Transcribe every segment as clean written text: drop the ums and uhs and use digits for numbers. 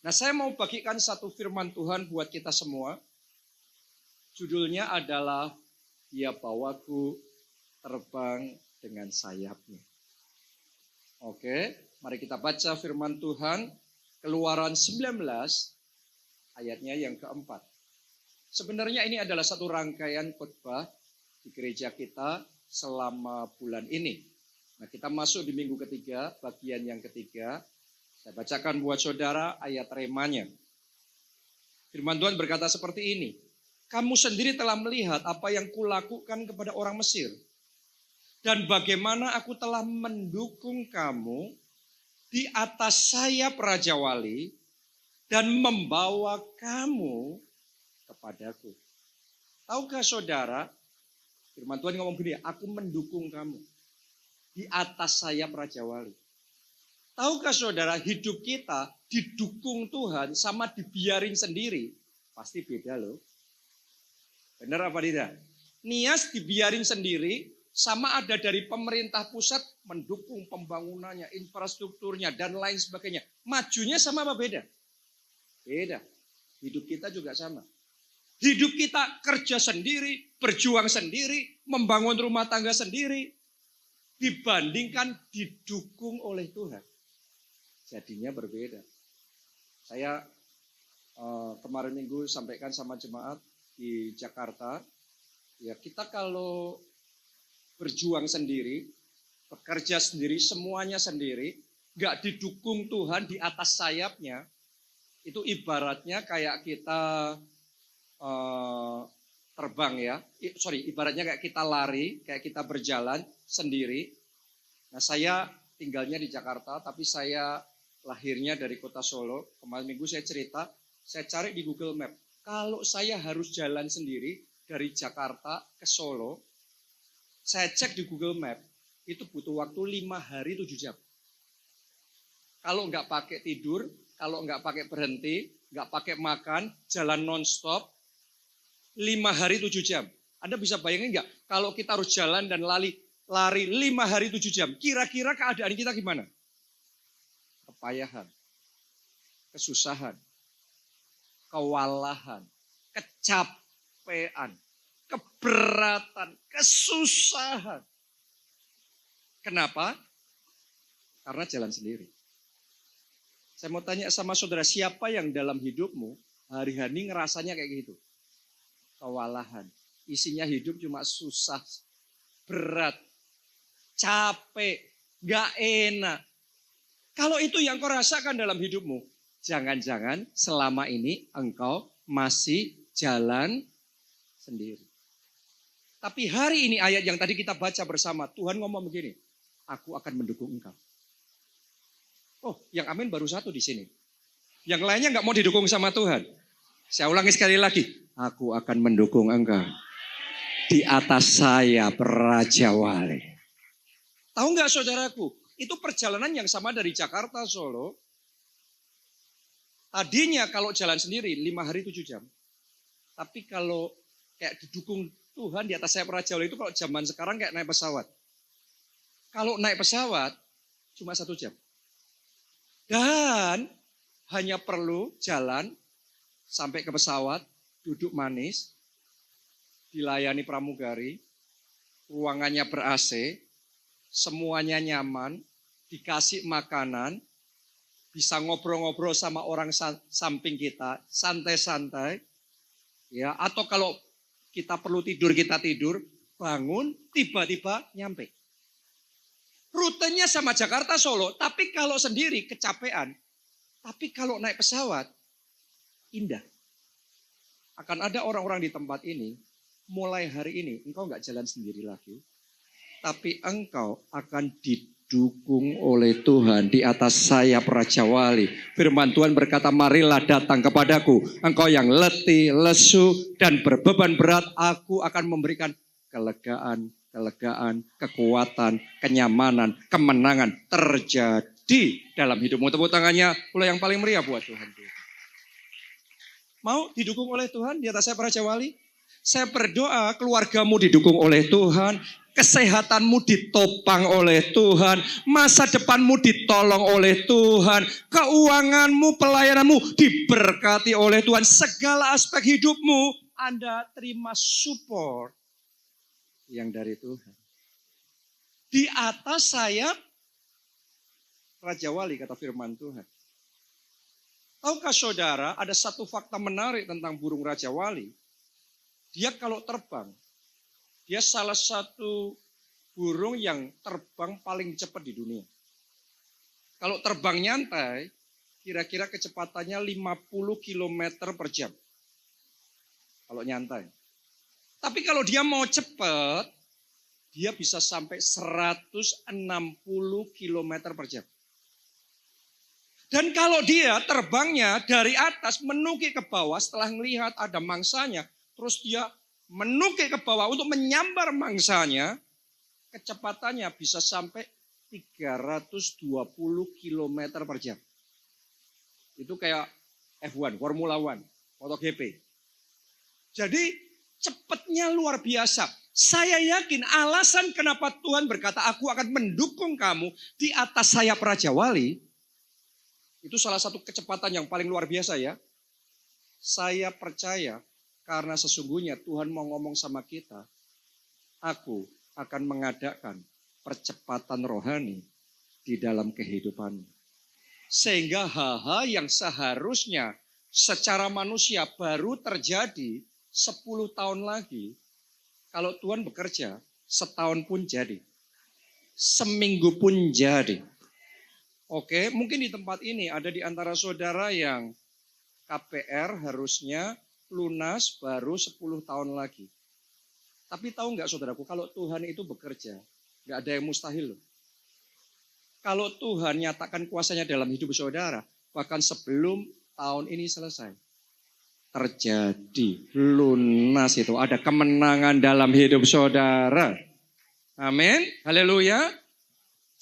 Nah, saya mau bagikan satu firman Tuhan buat kita semua. Judulnya adalah Dia bawaku terbang dengan sayapnya. Oke, mari kita baca firman Tuhan. Keluaran 19 ayatnya yang keempat. Sebenarnya ini adalah satu rangkaian khotbah di gereja kita selama bulan ini. Nah, kita masuk di minggu ketiga, bagian yang ketiga. Saya bacakan buat saudara ayat remanya. Firman Tuhan berkata seperti ini. Kamu sendiri telah melihat apa yang kulakukan kepada orang Mesir. Dan bagaimana aku telah mendukung kamu di atas sayap Raja Wali dan membawa kamu kepadaku. Tahukah saudara, firman Tuhan ngomong begini, aku mendukung kamu di atas sayap Raja Wali. Tahukah saudara, hidup kita didukung Tuhan sama dibiarin sendiri, pasti beda loh. Benar apa tidak? Nias dibiarin sendiri, sama ada dari pemerintah pusat mendukung pembangunannya, infrastrukturnya, dan lain sebagainya. Majunya sama apa beda? Beda. Hidup kita juga sama. Hidup kita kerja sendiri, berjuang sendiri, membangun rumah tangga sendiri. Dibandingkan didukung oleh Tuhan. Jadinya berbeda. Saya kemarin minggu sampaikan sama jemaat di Jakarta. Ya, kita kalau berjuang sendiri, bekerja sendiri, semuanya sendiri, nggak didukung Tuhan di atas sayapnya, itu ibaratnya kayak kita terbang ya, ibaratnya kayak kita lari, kayak kita berjalan sendiri. Nah, saya tinggalnya di Jakarta, tapi saya lahirnya dari kota Solo. Kemarin minggu saya cerita, saya cari di Google Map, kalau saya harus jalan sendiri dari Jakarta ke Solo, saya cek di Google Map, itu butuh waktu 5 hari 7 jam. Kalau nggak pakai tidur, kalau nggak pakai berhenti, nggak pakai makan, jalan non-stop, 5 hari 7 jam. Anda bisa bayangin nggak, kalau kita harus jalan dan lari 5 hari 7 jam, kira-kira keadaan kita gimana? Kepayahan, kesusahan, kewalahan, kecapean, keberatan, kesusahan. Kenapa? Karena jalan sendiri. Saya mau tanya sama saudara, siapa yang dalam hidupmu hari-hari ngerasanya kayak gitu? Kewalahan. Isinya hidup cuma susah, berat, capek, gak enak. Kalau itu yang kau rasakan dalam hidupmu, jangan-jangan selama ini engkau masih jalan sendiri. Tapi hari ini ayat yang tadi kita baca bersama, Tuhan ngomong begini, aku akan mendukung engkau. Oh, yang amin baru satu di sini. Yang lainnya nggak mau didukung sama Tuhan. Saya ulangi sekali lagi, aku akan mendukung engkau di atas sayap Raja Wali. Tahu nggak saudaraku, itu perjalanan yang sama dari Jakarta Solo. Tadinya kalau jalan sendiri 5 hari 7 jam. Tapi kalau kayak didukung Tuhan di atas sayap Raja Wali itu kalau zaman sekarang kayak naik pesawat. Kalau naik pesawat cuma 1 jam. Dan hanya perlu jalan sampai ke pesawat, duduk manis, dilayani pramugari, ruangannya ber-AC, semuanya nyaman, dikasih makanan, bisa ngobrol-ngobrol sama orang samping kita, santai-santai. Ya, atau kalau kita perlu tidur, kita tidur, bangun, tiba-tiba nyampe. Rutenya sama Jakarta Solo, tapi kalau sendiri kecapean. Tapi kalau naik pesawat, indah. Akan ada orang-orang di tempat ini, mulai hari ini, engkau nggak jalan sendiri lagi. Tapi engkau akan didukung oleh Tuhan di atas sayap Raja Wali. Firman Tuhan berkata, marilah datang kepadaku. Engkau yang letih, lesu, dan berbeban berat, aku akan memberikan kelegaan, kekuatan, kenyamanan, kemenangan terjadi dalam hidupmu. Tepuk tangannya pula yang paling meriah buat Tuhan. Mau didukung oleh Tuhan di atas sayap Raja Wali? Saya berdoa keluargamu didukung oleh Tuhan, Kesehatanmu ditopang oleh Tuhan. Masa depanmu ditolong oleh Tuhan. Keuanganmu, pelayananmu diberkati oleh Tuhan. Segala aspek hidupmu Anda terima support yang dari Tuhan. Di atas sayap Raja Wali, kata firman Tuhan. Tahukah saudara, ada satu fakta menarik tentang burung Raja Wali. Dia kalau terbang, dia salah satu burung yang terbang paling cepat di dunia. Kalau terbang nyantai, kira-kira kecepatannya 50 km per jam. Kalau nyantai. Tapi kalau dia mau cepat, dia bisa sampai 160 km per jam. Dan kalau dia terbangnya dari atas menukik ke bawah setelah melihat ada mangsanya, terus dia menukik ke bawah untuk menyambar mangsanya, kecepatannya bisa sampai 320 km per jam. Itu kayak F1, Formula One, MotoGP. Jadi cepatnya luar biasa. Saya yakin alasan kenapa Tuhan berkata, aku akan mendukung kamu di atas sayap Raja Wali. Itu salah satu kecepatan yang paling luar biasa ya. Saya percaya karena sesungguhnya Tuhan mau ngomong sama kita. Aku akan mengadakan percepatan rohani di dalam kehidupan. Sehingga hal-hal yang seharusnya secara manusia baru terjadi 10 tahun lagi. Kalau Tuhan bekerja, setahun pun jadi. Seminggu pun jadi. Oke, mungkin di tempat ini ada di antara saudara yang KPR harusnya lunas baru 10 tahun lagi. Tapi tahu nggak saudaraku, kalau Tuhan itu bekerja, nggak ada yang mustahil loh. Kalau Tuhan nyatakan kuasanya dalam hidup saudara, bahkan sebelum tahun ini selesai, terjadi lunas itu. Ada kemenangan dalam hidup saudara. Amin, haleluya.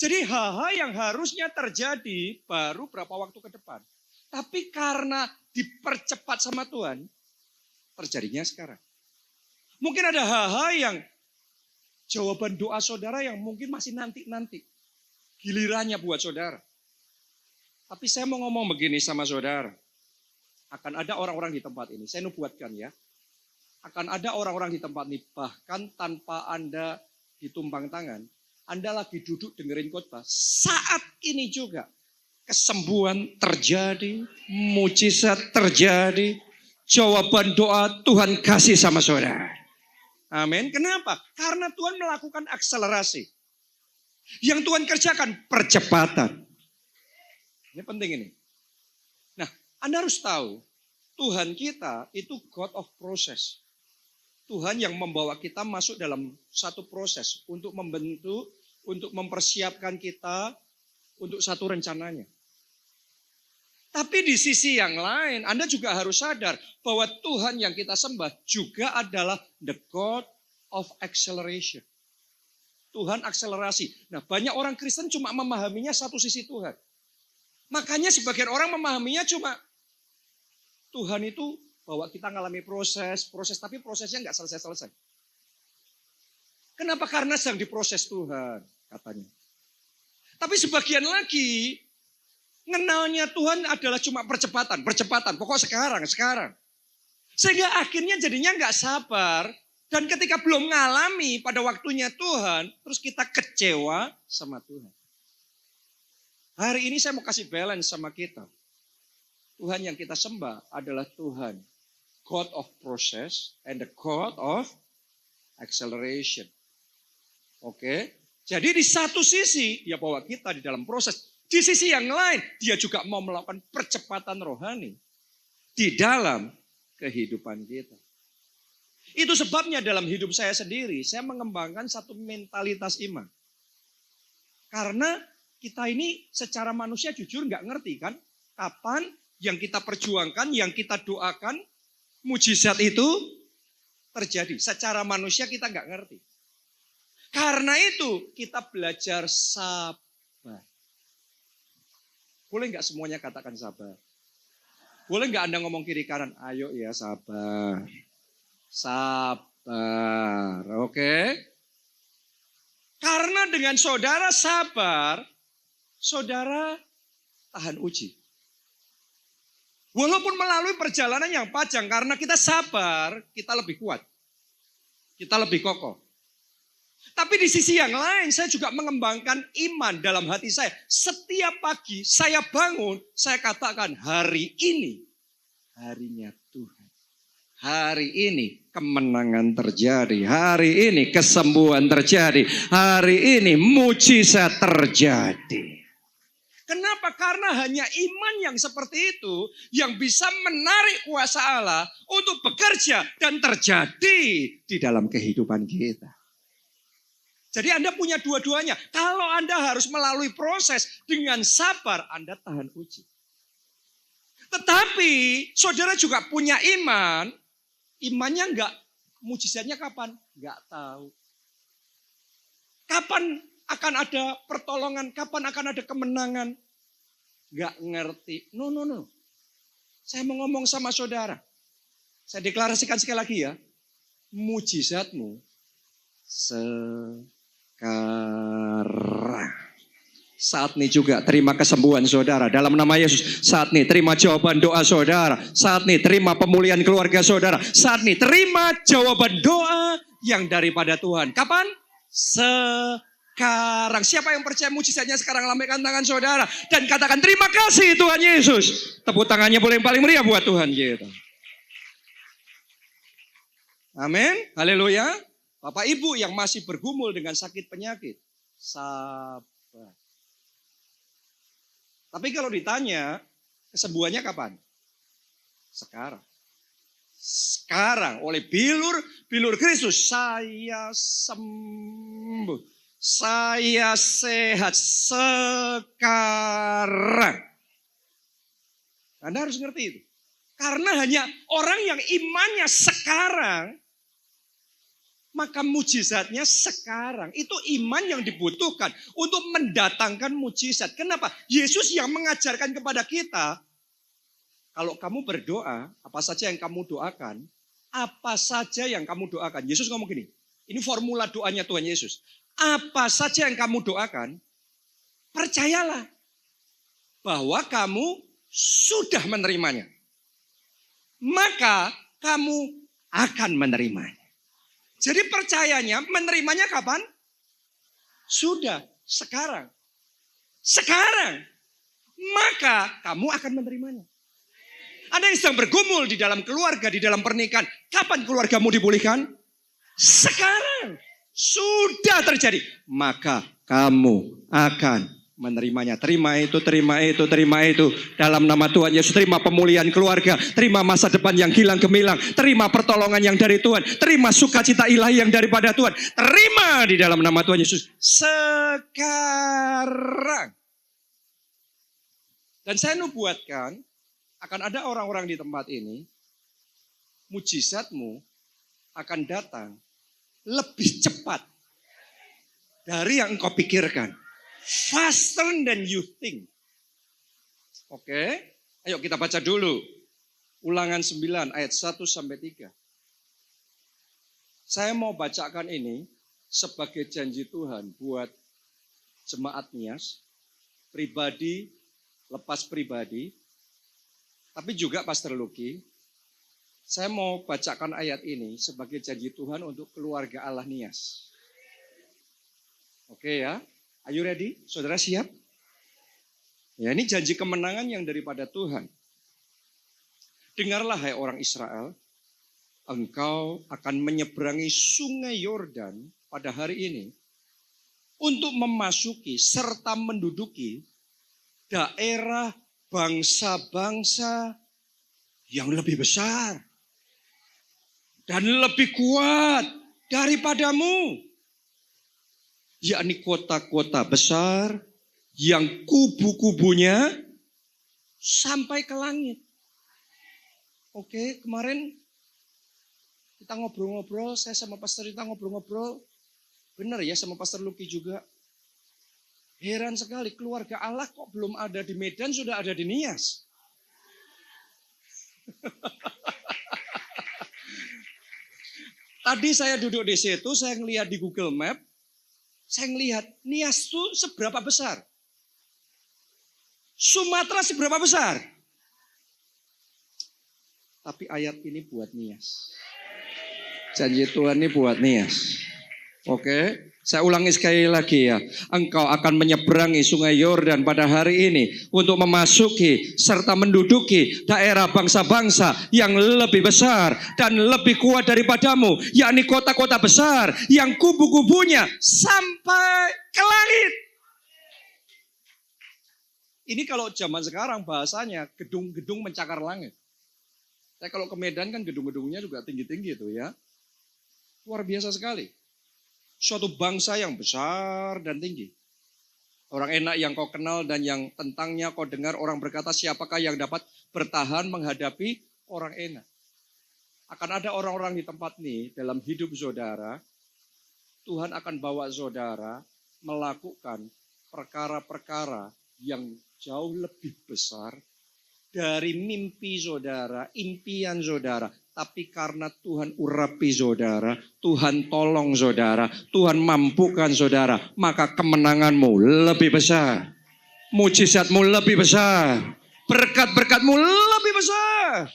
Jadi hal-hal yang harusnya terjadi baru berapa waktu ke depan. Tapi karena dipercepat sama Tuhan, terjadinya sekarang. Mungkin ada hal-hal yang jawaban doa saudara yang mungkin masih nanti-nanti. Gilirannya buat saudara. Tapi saya mau ngomong begini sama saudara. Akan ada orang-orang di tempat ini, saya nubuatkan ya. Akan ada orang-orang di tempat ini, bahkan tanpa Anda ditumpang tangan, Anda lagi duduk dengerin khotbah, saat ini juga kesembuhan terjadi, mujizat terjadi, jawaban doa Tuhan kasih sama saudara. Amin. Kenapa? Karena Tuhan melakukan akselerasi. Yang Tuhan kerjakan percepatan. Ini penting ini. Nah, Anda harus tahu, Tuhan kita itu God of process. Tuhan yang membawa kita masuk dalam satu proses untuk membentuk, untuk mempersiapkan kita untuk satu rencananya. Tapi di sisi yang lain, Anda juga harus sadar bahwa Tuhan yang kita sembah juga adalah the God of acceleration. Tuhan akselerasi. Nah, banyak orang Kristen cuma memahaminya satu sisi Tuhan. Makanya sebagian orang memahaminya cuma Tuhan itu bahwa kita ngalami proses, tapi prosesnya nggak selesai-selesai. Kenapa? Karena sedang diproses Tuhan, katanya. Tapi sebagian lagi, ngenalnya Tuhan adalah cuma percepatan, pokok sekarang. Sehingga akhirnya jadinya nggak sabar, dan ketika belum ngalami pada waktunya Tuhan, terus kita kecewa sama Tuhan. Hari ini saya mau kasih balance sama kita. Tuhan yang kita sembah adalah Tuhan, God of process and the God of acceleration. Oke, jadi di satu sisi dia bawa kita di dalam proses. Di sisi yang lain dia juga mau melakukan percepatan rohani di dalam kehidupan kita. Itu sebabnya dalam hidup saya sendiri, saya mengembangkan satu mentalitas iman. Karena kita ini secara manusia jujur nggak ngerti kan, kapan yang kita perjuangkan, yang kita doakan, mujizat itu terjadi. Secara manusia kita nggak ngerti. Karena itu kita belajar sabar. Boleh nggak semuanya katakan sabar? Boleh nggak Anda ngomong kiri kanan? Ayo ya sabar. Sabar, oke? Karena dengan saudara sabar, saudara tahan uji. Walaupun melalui perjalanan yang panjang, karena kita sabar, kita lebih kuat. Kita lebih kokoh. Tapi di sisi yang lain, saya juga mengembangkan iman dalam hati saya. Setiap pagi saya bangun, saya katakan hari ini, harinya Tuhan. Hari ini kemenangan terjadi. Hari ini kesembuhan terjadi. Hari ini mujizat terjadi. Kenapa? Karena hanya iman yang seperti itu yang bisa menarik kuasa Allah untuk bekerja dan terjadi di dalam kehidupan kita. Jadi Anda punya dua-duanya. Kalau Anda harus melalui proses dengan sabar, Anda tahan uji. Tetapi saudara juga punya iman. Imannya enggak, mujizatnya kapan? Enggak tahu. Kapan akan ada pertolongan? Kapan akan ada kemenangan? Enggak ngerti. No. Saya mau ngomong sama saudara. Saya deklarasikan sekali lagi ya. Mujizatmu sekarang. Saat ini juga terima kesembuhan saudara. Dalam nama Yesus. Saat ini terima jawaban doa saudara. Saat ini terima pemulihan keluarga saudara. Saat ini terima jawaban doa yang daripada Tuhan. Kapan? Sekarang. Siapa yang percaya mujizatnya sekarang? Lambaikan tangan saudara. Dan katakan terima kasih Tuhan Yesus. Tepuk tangannya boleh yang paling meriah buat Tuhan kita. Amin. Haleluya. Bapak Ibu yang masih bergumul dengan sakit penyakit. Sabar. Tapi kalau ditanya, kesembuhannya kapan? Sekarang. Sekarang oleh bilur Kristus, saya sembuh. Saya sehat sekarang. Anda harus ngerti itu. Karena hanya orang yang imannya sekarang, maka mujizatnya sekarang. Itu iman yang dibutuhkan untuk mendatangkan mujizat. Kenapa? Yesus yang mengajarkan kepada kita, kalau kamu berdoa, apa saja yang kamu doakan, apa saja yang kamu doakan. Yesus ngomong gini, ini formula doanya Tuhan Yesus. Apa saja yang kamu doakan, percayalah bahwa kamu sudah menerimanya. Maka kamu akan menerimanya. Jadi percayanya, menerimanya kapan? Sudah, sekarang. Sekarang. Maka kamu akan menerimanya. Anda yang sedang bergumul di dalam keluarga, di dalam pernikahan. Kapan keluargamu dipulihkan? Sekarang. Sudah terjadi. Maka kamu akan menerimanya. Terima itu, terima itu, terima itu. Dalam nama Tuhan Yesus, terima pemulihan keluarga. Terima masa depan yang hilang gemilang. Terima pertolongan yang dari Tuhan. Terima sukacita ilahi yang daripada Tuhan. Terima di dalam nama Tuhan Yesus. Sekarang. Dan saya nubuatkan, akan ada orang-orang di tempat ini, mujizatmu akan datang lebih cepat dari yang engkau pikirkan. Faster than you think. Oke, ayo kita baca dulu. Ulangan 9 ayat 1 sampai 3. Saya mau bacakan ini sebagai janji Tuhan buat jemaat Nias, pribadi, lepas pribadi, tapi juga Pastor Luki. Saya mau bacakan ayat ini sebagai janji Tuhan untuk keluarga Allah Nias. Oke ya. Are you ready? Saudara siap? Ya, ini janji kemenangan yang daripada Tuhan. Dengarlah hai orang Israel, engkau akan menyeberangi sungai Yordan pada hari ini untuk memasuki serta menduduki daerah bangsa-bangsa yang lebih besar dan lebih kuat daripadamu. Yakni kota-kota besar yang kubu-kubunya sampai ke langit. Oke, kemarin kita ngobrol-ngobrol, saya sama Pastor Rita ngobrol-ngobrol. Benar ya sama Pastor Luki juga. Heran sekali, keluarga Allah kok belum ada di Medan, sudah ada di Nias. Tadi saya duduk di situ, saya ngelihat di Google Map, Saya ngelihat Nias itu seberapa besar. Sumatera seberapa besar. Tapi ayat ini buat Nias. Janji Tuhan ini buat Nias. Oke, saya ulangi sekali lagi ya. Engkau akan menyeberangi sungai Yordan pada hari ini untuk memasuki serta menduduki daerah bangsa-bangsa yang lebih besar dan lebih kuat daripadamu, yakni kota-kota besar yang kubu-kubunya sampai ke langit. Ini kalau zaman sekarang bahasanya gedung-gedung mencakar langit. Saya kalau ke Medan kan gedung-gedungnya juga tinggi-tinggi itu ya. Luar biasa sekali. Suatu bangsa yang besar dan tinggi. Orang enak yang kau kenal dan yang tentangnya kau dengar orang berkata siapakah yang dapat bertahan menghadapi orang enak. Akan ada orang-orang di tempat ini dalam hidup saudara. Tuhan akan bawa saudara melakukan perkara-perkara yang jauh lebih besar dari mimpi saudara, impian saudara. Tapi karena Tuhan urapi saudara, Tuhan tolong saudara, Tuhan mampukan saudara, maka kemenanganmu lebih besar. Mujizatmu lebih besar. Berkat-berkatmu lebih besar.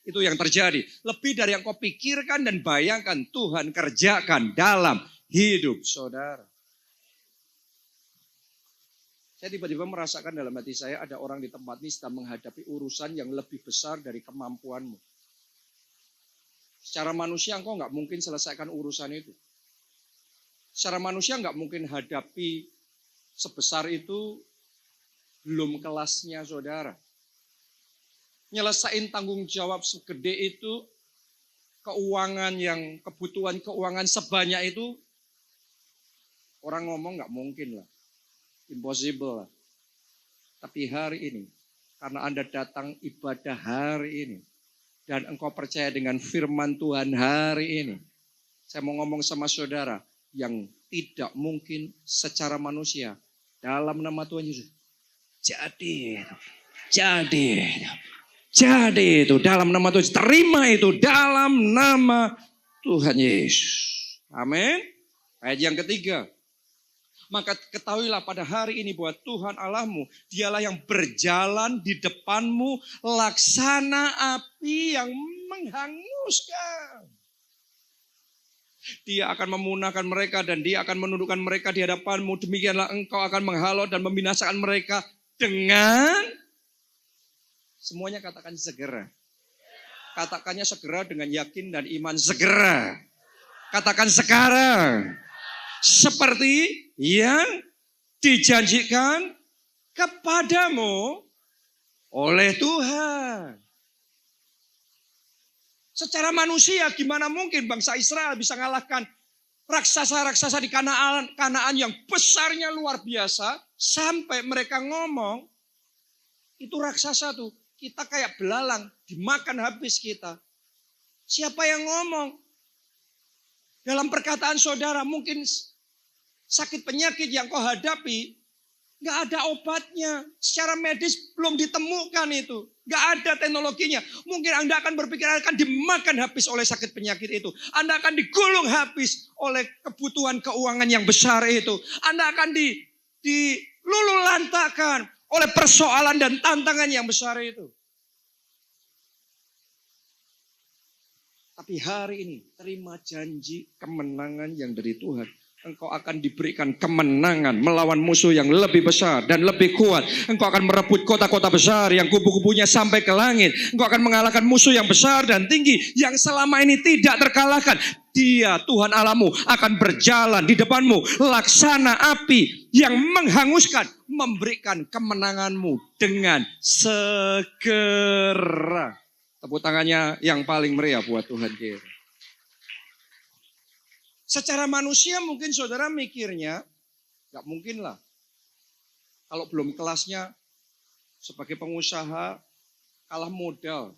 Itu yang terjadi. Lebih dari yang kau pikirkan dan bayangkan Tuhan kerjakan dalam hidup saudara. Saya tiba-tiba merasakan dalam hati saya ada orang di tempat ini sedang menghadapi urusan yang lebih besar dari kemampuanmu. Secara manusia engkau nggak mungkin selesaikan urusan itu. Secara manusia nggak mungkin hadapi sebesar itu, belum kelasnya saudara. Nyelesain tanggung jawab segede itu, keuangan yang, kebutuhan keuangan sebanyak itu, orang ngomong nggak mungkin lah. Impossible lah. Tapi hari ini, karena Anda datang ibadah hari ini, dan engkau percaya dengan firman Tuhan hari ini. Saya mau ngomong sama saudara yang tidak mungkin secara manusia. Dalam nama Tuhan Yesus. Jadi itu dalam nama Tuhan Yesus. Terima itu dalam nama Tuhan Yesus. Amin. Ayat yang ketiga. Maka ketahuilah pada hari ini bahwa Tuhan Allahmu, dialah yang berjalan di depanmu laksana api yang menghanguskan. Dia akan memunahkan mereka dan dia akan menundukkan mereka di hadapanmu. Demikianlah engkau akan menghalau dan membinasakan mereka dengan, semuanya katakan segera. Katakannya segera dengan yakin dan iman segera. Katakan sekarang. Seperti yang dijanjikan kepadamu oleh Tuhan. Secara manusia gimana mungkin bangsa Israel bisa mengalahkan raksasa-raksasa di Kanaan yang besarnya luar biasa. Sampai mereka ngomong, itu raksasa tuh, kita kayak belalang, dimakan habis kita. Siapa yang ngomong? Dalam perkataan saudara mungkin sakit penyakit yang kau hadapi, gak ada obatnya. Secara medis belum ditemukan itu. Gak ada teknologinya. Mungkin Anda akan berpikir akan dimakan habis oleh sakit penyakit itu. Anda akan digulung habis oleh kebutuhan keuangan yang besar itu. Anda akan dilululantakkan oleh persoalan dan tantangan yang besar itu. Tapi hari ini terima janji kemenangan yang dari Tuhan. Engkau akan diberikan kemenangan melawan musuh yang lebih besar dan lebih kuat. Engkau akan merebut kota-kota besar yang kubu-kubunya sampai ke langit. Engkau akan mengalahkan musuh yang besar dan tinggi yang selama ini tidak terkalahkan. Dia, Tuhan Allahmu, akan berjalan di depanmu laksana api yang menghanguskan, memberikan kemenanganmu dengan segera. Tepuk tangannya yang paling meriah buat Tuhan kita. Secara manusia mungkin saudara mikirnya, gak mungkin lah. Kalau belum kelasnya sebagai pengusaha, kalah modal,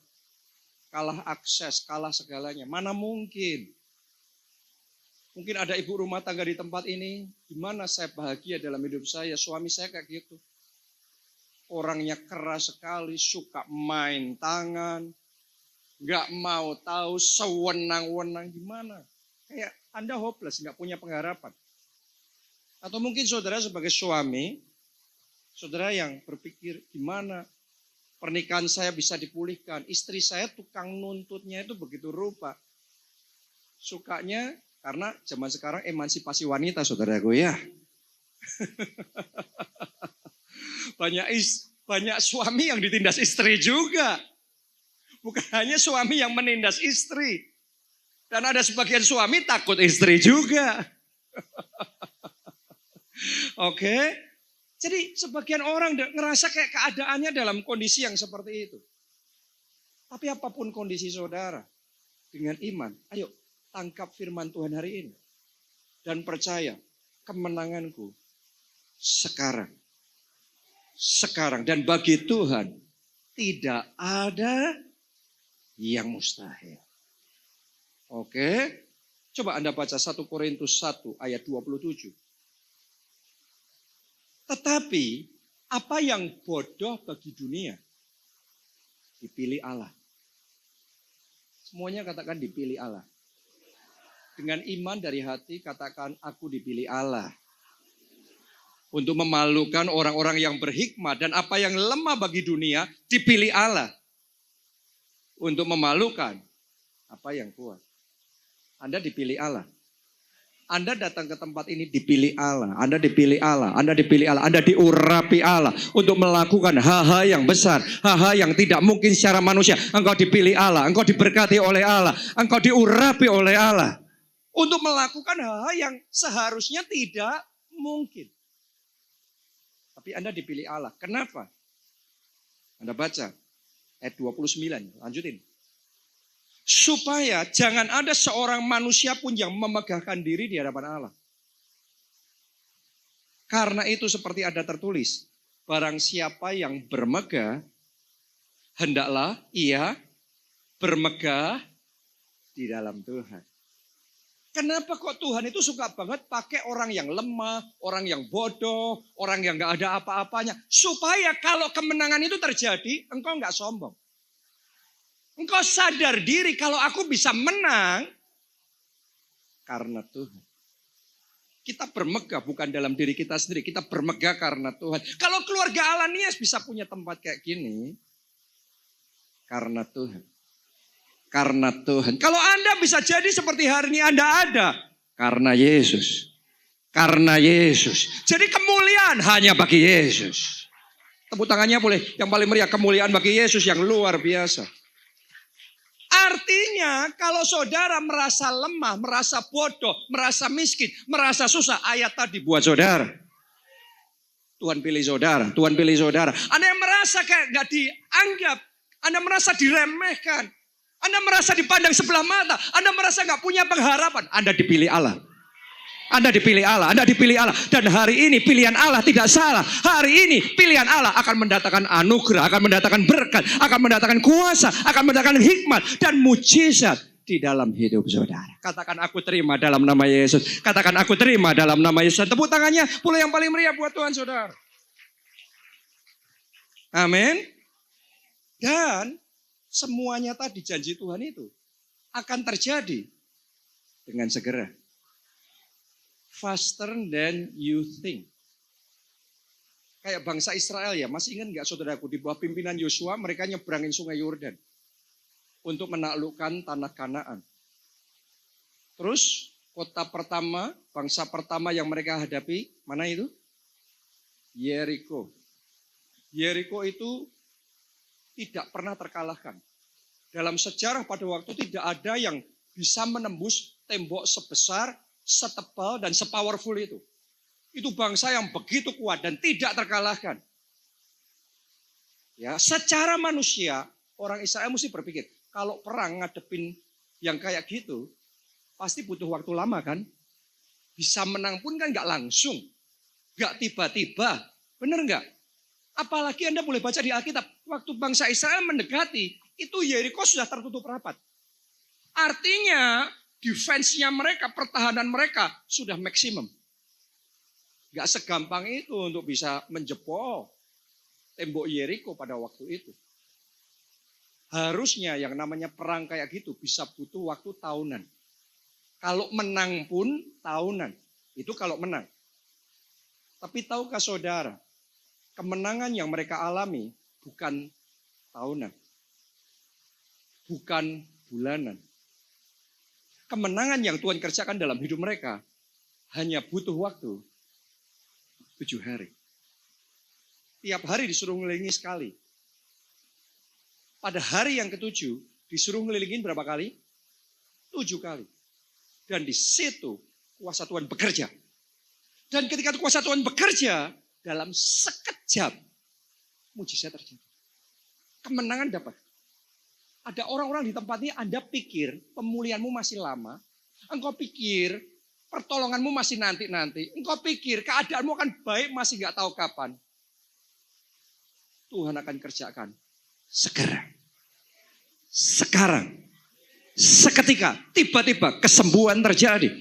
kalah akses, kalah segalanya. Mana mungkin? Mungkin ada ibu rumah tangga di tempat ini, gimana saya bahagia dalam hidup saya, suami saya kayak gitu. Orangnya keras sekali, suka main tangan, gak mau tahu sewenang-wenang gimana. Kayak Anda hopeless, gak punya pengharapan. Atau mungkin saudara sebagai suami, saudara yang berpikir gimana pernikahan saya bisa dipulihkan. Istri saya tukang nuntutnya itu begitu rupa. Sukanya karena zaman sekarang emansipasi wanita saudaraku ya. Banyak suami yang ditindas istri juga. Bukan hanya suami yang menindas istri. Dan ada sebagian suami takut istri juga. Oke. Jadi sebagian orang ngerasa kayak keadaannya dalam kondisi yang seperti itu. Tapi apapun kondisi saudara, dengan iman, ayo tangkap firman Tuhan hari ini. Dan percaya kemenanganku sekarang. Sekarang. Dan bagi Tuhan tidak ada yang mustahil. Oke. Coba Anda baca 1 Korintus 1 ayat 27. Tetapi apa yang bodoh bagi dunia dipilih Allah. Semuanya katakan dipilih Allah. Dengan iman dari hati katakan aku dipilih Allah. Untuk memalukan orang-orang yang berhikmat dan apa yang lemah bagi dunia dipilih Allah. Untuk memalukan apa yang kuat. Anda dipilih Allah. Anda datang ke tempat ini dipilih Allah. Anda dipilih Allah. Anda dipilih Allah. Anda diurapi Allah. Untuk melakukan hal-hal yang besar. Hal-hal yang tidak mungkin secara manusia. Engkau dipilih Allah. Engkau diberkati oleh Allah. Engkau diurapi oleh Allah. Untuk melakukan hal-hal yang seharusnya tidak mungkin. Tapi Anda dipilih Allah. Kenapa? Anda baca. Ayat 29. Lanjutin. Supaya jangan ada seorang manusia pun yang memegahkan diri di hadapan Allah. Karena itu seperti ada tertulis. Barang siapa yang bermegah, hendaklah ia bermegah di dalam Tuhan. Kenapa kok Tuhan itu suka banget pakai orang yang lemah, orang yang bodoh, orang yang gak ada apa-apanya. Supaya kalau kemenangan itu terjadi, engkau gak sombong. Engkau sadar diri kalau aku bisa menang karena Tuhan. Kita bermegah bukan dalam diri kita sendiri. Kita bermegah karena Tuhan. Kalau keluarga Alanias bisa punya tempat kayak gini. Karena Tuhan. Karena Tuhan. Kalau Anda bisa jadi seperti hari ini Anda ada. Karena Yesus. Karena Yesus. Jadi kemuliaan hanya bagi Yesus. Tepuk tangannya boleh. Yang paling meriah kemuliaan bagi Yesus yang luar biasa. Artinya kalau saudara merasa lemah, merasa bodoh, merasa miskin, merasa susah. Ayat tadi buat saudara. Tuhan pilih saudara, Tuhan pilih saudara. Anda yang merasa kayak gak dianggap, Anda merasa diremehkan, Anda merasa dipandang sebelah mata, Anda merasa gak punya pengharapan. Anda dipilih Allah. Anda dipilih Allah, Anda dipilih Allah. Dan hari ini pilihan Allah tidak salah. Hari ini pilihan Allah akan mendatangkan anugerah, akan mendatangkan berkat, akan mendatangkan kuasa, akan mendatangkan hikmat dan mujizat di dalam hidup saudara. Katakan aku terima dalam nama Yesus. Katakan aku terima dalam nama Yesus. Tepuk tangannya boleh yang paling meriah buat Tuhan saudara. Amin. Dan semuanya tadi janji Tuhan itu akan terjadi dengan segera. Faster than you think. Kayak bangsa Israel ya, masih ingat gak saudaraku di bawah pimpinan Yosua mereka nyebrangin sungai Yordan untuk menaklukkan tanah Kanaan. Terus kota pertama, bangsa pertama yang mereka hadapi, mana itu? Yeriko. Yeriko itu tidak pernah terkalahkan. Dalam sejarah pada waktu tidak ada yang bisa menembus tembok sebesar, setebal dan sepowerful itu. Itu bangsa yang begitu kuat dan tidak terkalahkan. Ya, secara manusia orang Israel mesti berpikir, kalau perang ngadepin yang kayak gitu, pasti butuh waktu lama kan? Bisa menang pun kan nggak langsung, nggak tiba-tiba, bener nggak? Apalagi Anda boleh baca di Alkitab, waktu bangsa Israel mendekati, itu Yeriko sudah tertutup rapat. Artinya defense-nya mereka, pertahanan mereka sudah maksimum. Gak segampang itu untuk bisa menjebol tembok Yeriko pada waktu itu. Harusnya yang namanya perang kayak gitu bisa butuh waktu tahunan. Kalau menang pun tahunan. Itu kalau menang. Tapi tahukah saudara, kemenangan yang mereka alami bukan tahunan, bukan bulanan. Kemenangan yang Tuhan kerjakan dalam hidup mereka hanya butuh waktu 7 hari. Tiap hari disuruh ngelilingi sekali. Pada hari yang ke-7 disuruh ngelilingin berapa kali? 7 kali. Dan di situ kuasa Tuhan bekerja. Dan ketika kuasa Tuhan bekerja, dalam sekejap mujizat terjadi. Kemenangan dapat. Ada orang-orang di tempat ini Anda pikir pemulihanmu masih lama. Engkau pikir pertolonganmu masih nanti-nanti. Engkau pikir keadaanmu akan baik masih gak tahu kapan. Tuhan akan kerjakan segera. Sekarang. Seketika. Tiba-tiba kesembuhan terjadi.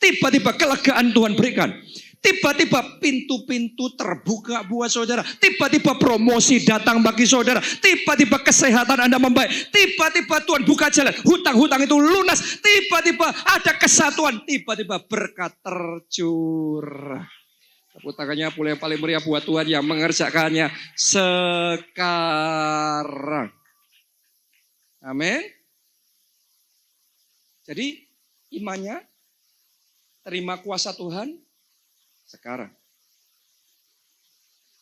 Tiba-tiba kelegaan Tuhan berikan. Tiba-tiba pintu-pintu terbuka buat saudara. Tiba-tiba promosi datang bagi saudara. Tiba-tiba kesehatan Anda membaik. Tiba-tiba Tuhan buka jalan. Hutang-hutang itu lunas. Tiba-tiba ada kesatuan. Tiba-tiba berkat tercurah. Tepuk tangannya yang paling meriah buat Tuhan yang mengerjakannya sekarang. Amin. Jadi imannya terima kuasa Tuhan sekarang.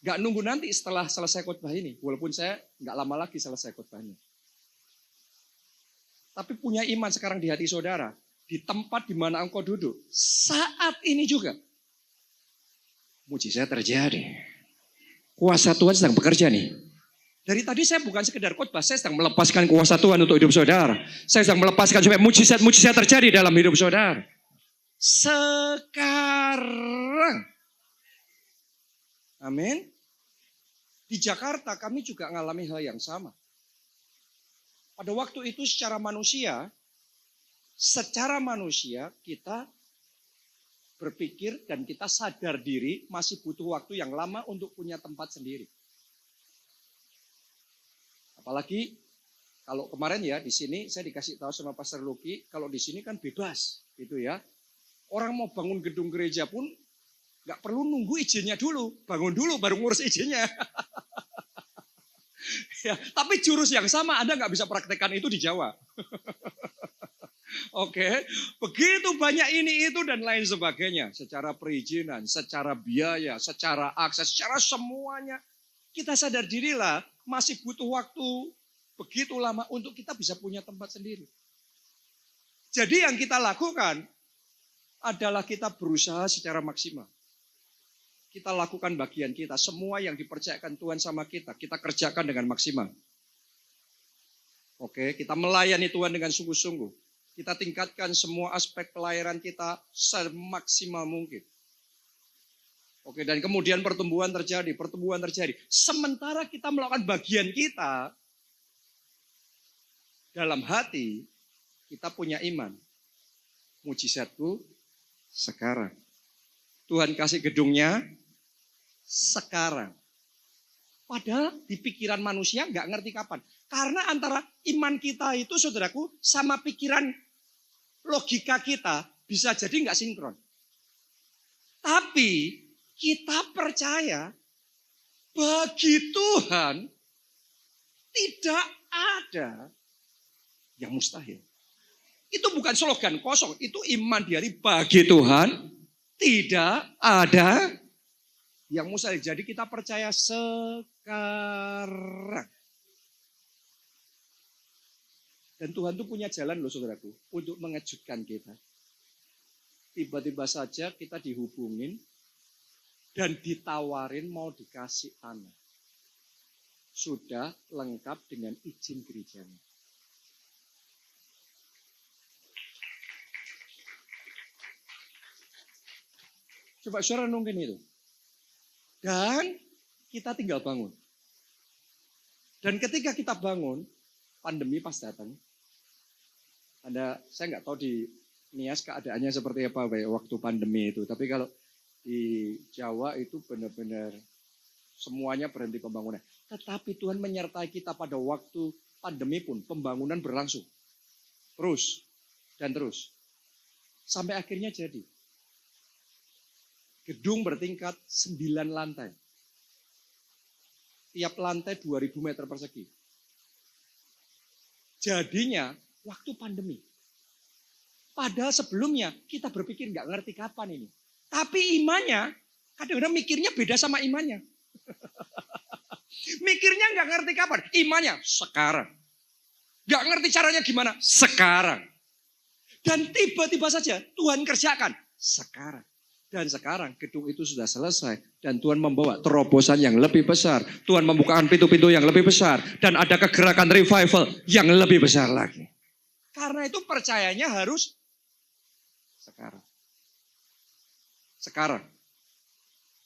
Gak nunggu nanti setelah selesai khotbah ini. Walaupun saya gak lama lagi selesai khotbahnya. Tapi punya iman sekarang di hati saudara. Di tempat di mana engkau duduk. Saat ini juga. Mujizat terjadi. Kuasa Tuhan sedang bekerja nih. Dari tadi saya bukan sekedar khotbah. Saya sedang melepaskan kuasa Tuhan untuk hidup saudara. Saya sedang melepaskan supaya mujizat-mujizat terjadi dalam hidup saudara. Sekarang. Amin. Di Jakarta kami juga mengalami hal yang sama. Pada waktu itu secara manusia kita berpikir dan kita sadar diri masih butuh waktu yang lama untuk punya tempat sendiri. Apalagi kalau kemarin ya di sini saya dikasih tahu sama Pastor Luki, kalau di sini kan bebas gitu ya. Orang mau bangun gedung gereja pun nggak perlu nunggu izinnya dulu. Bangun dulu baru ngurus izinnya. Ya, tapi jurus yang sama Anda nggak bisa praktekkan itu di Jawa. Oke, begitu banyak ini itu dan lain sebagainya. Secara perizinan, secara biaya, secara akses, secara semuanya. Kita sadar dirilah masih butuh waktu begitu lama untuk kita bisa punya tempat sendiri. Jadi yang kita lakukan adalah kita berusaha secara maksimal. Kita lakukan bagian kita. Semua yang dipercayakan Tuhan sama kita kerjakan dengan maksimal. Oke, kita melayani Tuhan dengan sungguh-sungguh. Kita tingkatkan semua aspek pelayanan kita semaksimal mungkin. Oke, dan kemudian pertumbuhan terjadi. Sementara kita melakukan bagian kita, dalam hati, kita punya iman. Mujizatku sekarang. Tuhan kasih gedungnya sekarang. Padahal di pikiran manusia nggak ngerti kapan. Karena antara iman kita itu saudaraku sama pikiran logika kita bisa jadi nggak sinkron. Tapi kita percaya bagi Tuhan tidak ada yang mustahil. Itu bukan slogan kosong, itu iman dari bagi Tuhan tidak ada yang mustahil. Jadi kita percaya sekarang. Dan Tuhan itu punya jalan loh saudaraku untuk mengejutkan kita. Tiba-tiba saja kita dihubungin dan ditawarin mau dikasih anak. Sudah lengkap dengan izin gerejanya. Coba saudara nungguin itu. Dan kita tinggal bangun. Dan ketika kita bangun, pandemi pas datang. Saya nggak tahu di Nias keadaannya seperti apa waktu pandemi itu. Tapi kalau di Jawa itu benar-benar semuanya berhenti pembangunan. Tetapi Tuhan menyertai kita pada waktu pandemi pun pembangunan berlangsung. Terus dan terus. Sampai akhirnya jadi. Gedung bertingkat 9 lantai. Tiap lantai 2.000 meter persegi. Jadinya waktu pandemi. Padahal sebelumnya kita berpikir nggak ngerti kapan ini. Tapi imannya, kadang-kadang mikirnya beda sama imannya. Mikirnya nggak ngerti kapan. Imannya sekarang. Nggak ngerti caranya gimana. Sekarang. Dan tiba-tiba saja Tuhan kerjakan. Sekarang. Dan sekarang gedung itu sudah selesai. Dan Tuhan membawa terobosan yang lebih besar. Tuhan membukakan pintu-pintu yang lebih besar. Dan ada kegerakan revival yang lebih besar lagi. Karena itu percayanya harus sekarang. Sekarang.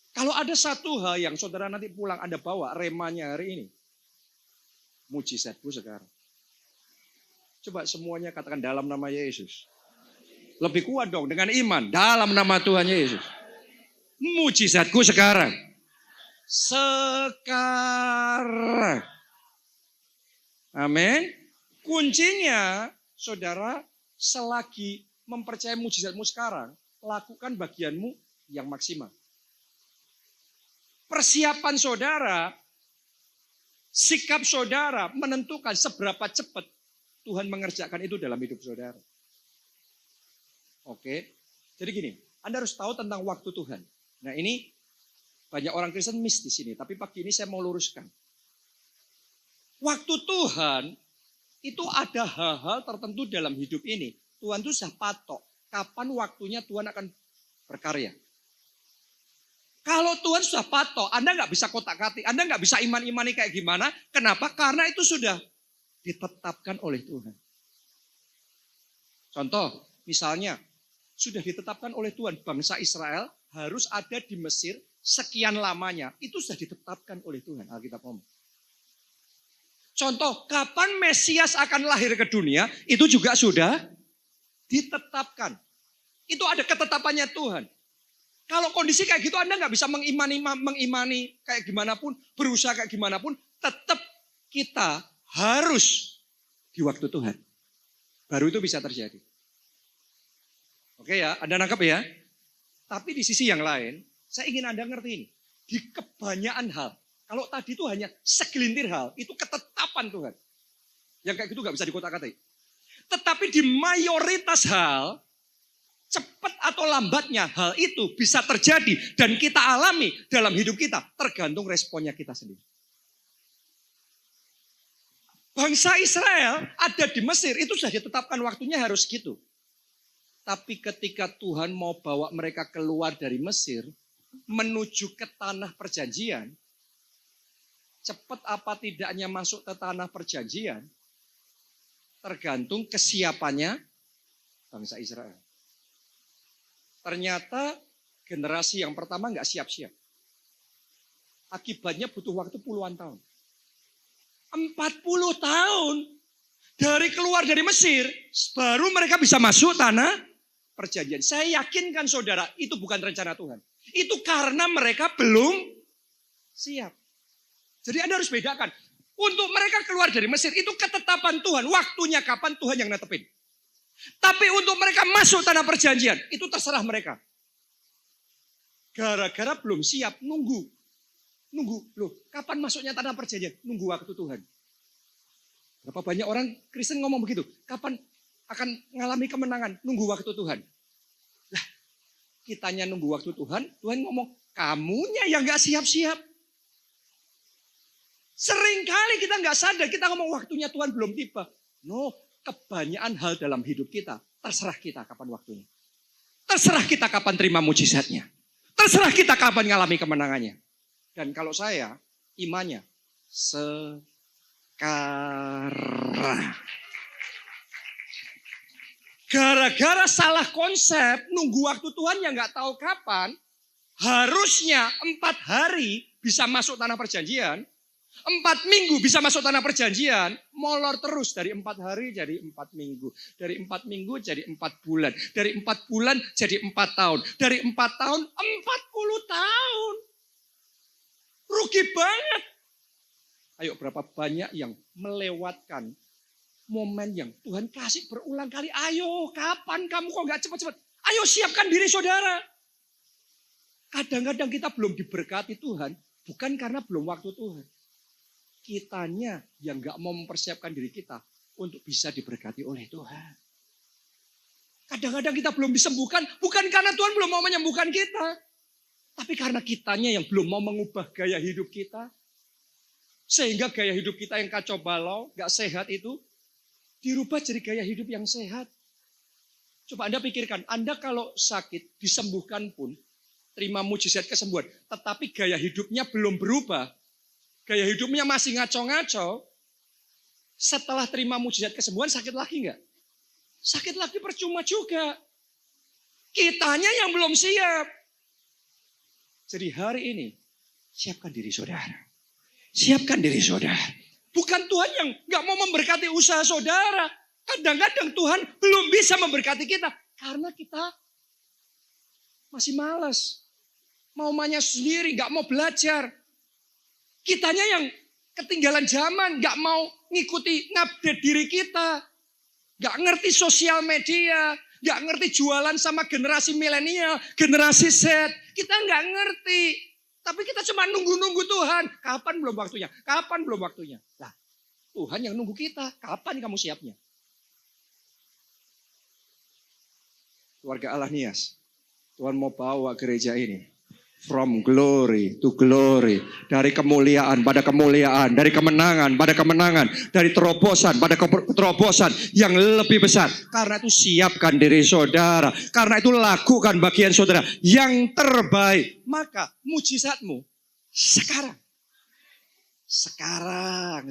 Kalau ada satu hal yang saudara nanti pulang Anda bawa remanya hari ini. Mujizatku sekarang. Coba semuanya katakan dalam nama Yesus. Lebih kuat dong dengan iman. Dalam nama Tuhan Yesus. Mujizatku sekarang. Sekarang. Amin. Kuncinya, saudara, selagi mempercayai mujizatmu sekarang, lakukan bagianmu yang maksimal. Persiapan saudara, sikap saudara menentukan seberapa cepat Tuhan mengerjakan itu dalam hidup saudara. Oke, jadi gini, Anda harus tahu tentang waktu Tuhan. Nah ini banyak orang Kristen miss di sini, tapi pagi ini saya mau luruskan. Waktu Tuhan itu ada hal-hal tertentu dalam hidup ini. Tuhan itu sudah patok kapan waktunya Tuhan akan berkarya. Kalau Tuhan sudah patok, Anda nggak bisa kotak-katik, Anda nggak bisa iman-imani kayak gimana. Kenapa? Karena itu sudah ditetapkan oleh Tuhan. Contoh, misalnya, sudah ditetapkan oleh Tuhan, bangsa Israel harus ada di Mesir sekian lamanya. Itu sudah ditetapkan oleh Tuhan, Alkitab ngomong. Contoh, kapan Mesias akan lahir ke dunia, itu juga sudah ditetapkan. Itu ada ketetapannya Tuhan. Kalau kondisi kayak gitu, Anda nggak bisa mengimani kayak gimana pun, berusaha kayak gimana pun, tetap kita harus di waktu Tuhan. Baru itu bisa terjadi. Oke ya, Anda nangkep ya. Tapi di sisi yang lain, saya ingin Anda ngerti ini. Di kebanyakan hal, kalau tadi itu hanya segelintir hal, itu ketetapan Tuhan. Yang kayak gitu nggak bisa dikotak-katik. Tetapi di mayoritas hal, cepat atau lambatnya hal itu bisa terjadi dan kita alami dalam hidup kita, tergantung responnya kita sendiri. Bangsa Israel ada di Mesir, itu sudah ditetapkan waktunya harus gitu. Tapi ketika Tuhan mau bawa mereka keluar dari Mesir, menuju ke tanah perjanjian, cepat apa tidaknya masuk ke tanah perjanjian, tergantung kesiapannya bangsa Israel. Ternyata generasi yang pertama nggak siap-siap. Akibatnya butuh waktu puluhan tahun. 40 tahun dari keluar dari Mesir, baru mereka bisa masuk tanah perjanjian. Saya yakinkan saudara, itu bukan rencana Tuhan. Itu karena mereka belum siap. Jadi Anda harus bedakan. Untuk mereka keluar dari Mesir, itu ketetapan Tuhan. Waktunya kapan Tuhan yang netepin. Tapi untuk mereka masuk tanah perjanjian, itu terserah mereka. Gara-gara belum siap, nunggu. Loh, kapan masuknya tanah perjanjian? Nunggu waktu Tuhan. Berapa banyak orang Kristen ngomong begitu. Kapan akan mengalami kemenangan? Nunggu waktu Tuhan. Lah, kitanya nunggu waktu Tuhan, Tuhan ngomong, kamunya yang gak siap-siap. Seringkali kita gak sadar, kita ngomong waktunya Tuhan belum tiba. No, kebanyakan hal dalam hidup kita, terserah kita kapan waktunya. Terserah kita kapan terima mujizatnya. Terserah kita kapan ngalami kemenangannya. Dan kalau saya, imannya sekarang. Gara-gara salah konsep, nunggu waktu Tuhan yang gak tahu kapan, harusnya 4 hari bisa masuk tanah perjanjian, 4 minggu bisa masuk tanah perjanjian, molor terus dari 4 hari jadi 4 minggu. Dari 4 minggu jadi 4 bulan. Dari 4 bulan jadi 4 tahun. Dari 4 tahun 40 tahun. Rugi banget. Ayo berapa banyak yang melewatkan momen yang Tuhan kasih berulang kali. Ayo kapan kamu kok gak cepat-cepat. Ayo siapkan diri saudara. Kadang-kadang kita belum diberkati Tuhan, bukan karena belum waktu Tuhan. Kitanya yang gak mau mempersiapkan diri kita untuk bisa diberkati oleh Tuhan. Kadang-kadang kita belum disembuhkan, bukan karena Tuhan belum mau menyembuhkan kita. Tapi karena kitanya yang belum mau mengubah gaya hidup kita. Sehingga gaya hidup kita yang kacau balau, gak sehat itu, dirubah jadi gaya hidup yang sehat. Coba Anda pikirkan, Anda kalau sakit, disembuhkan pun, terima mujizat kesembuhan. Tetapi gaya hidupnya belum berubah. Gaya hidupnya masih ngaco-ngaco. Setelah terima mujizat kesembuhan, sakit lagi enggak? Sakit lagi percuma juga. Kitanya yang belum siap. Jadi hari ini, siapkan diri saudara. Siapkan diri saudara. Bukan Tuhan yang gak mau memberkati usaha saudara. Kadang-kadang Tuhan belum bisa memberkati kita. Karena kita masih malas. Mau maunya sendiri, gak mau belajar. Kitanya yang ketinggalan zaman, gak mau ngikuti ngupdate diri kita. Gak ngerti sosial media, gak ngerti jualan sama generasi milenial, generasi Z. Kita gak ngerti. Tapi kita cuma nunggu-nunggu Tuhan. Kapan belum waktunya? Kapan belum waktunya? Nah, Tuhan yang nunggu kita. Kapan kamu siapnya? Keluarga Allah Nias, Tuhan mau bawa gereja ini from glory to glory. Dari kemuliaan pada kemuliaan. Dari kemenangan pada kemenangan. Dari terobosan pada terobosan yang lebih besar. Karena itu siapkan diri saudara. Karena itu lakukan bagian saudara yang terbaik. Maka mujizatmu sekarang. Sekarang.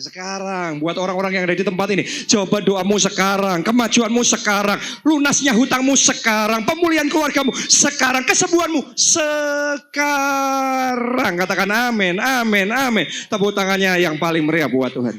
Buat orang-orang yang ada di tempat ini. Coba doamu sekarang. Kemajuanmu sekarang. Lunasnya hutangmu sekarang. Pemulihan keluargamu sekarang. Kesembuhanmu sekarang. Katakan amin, amin, amin. Tepuk tangannya yang paling meriah buat Tuhan.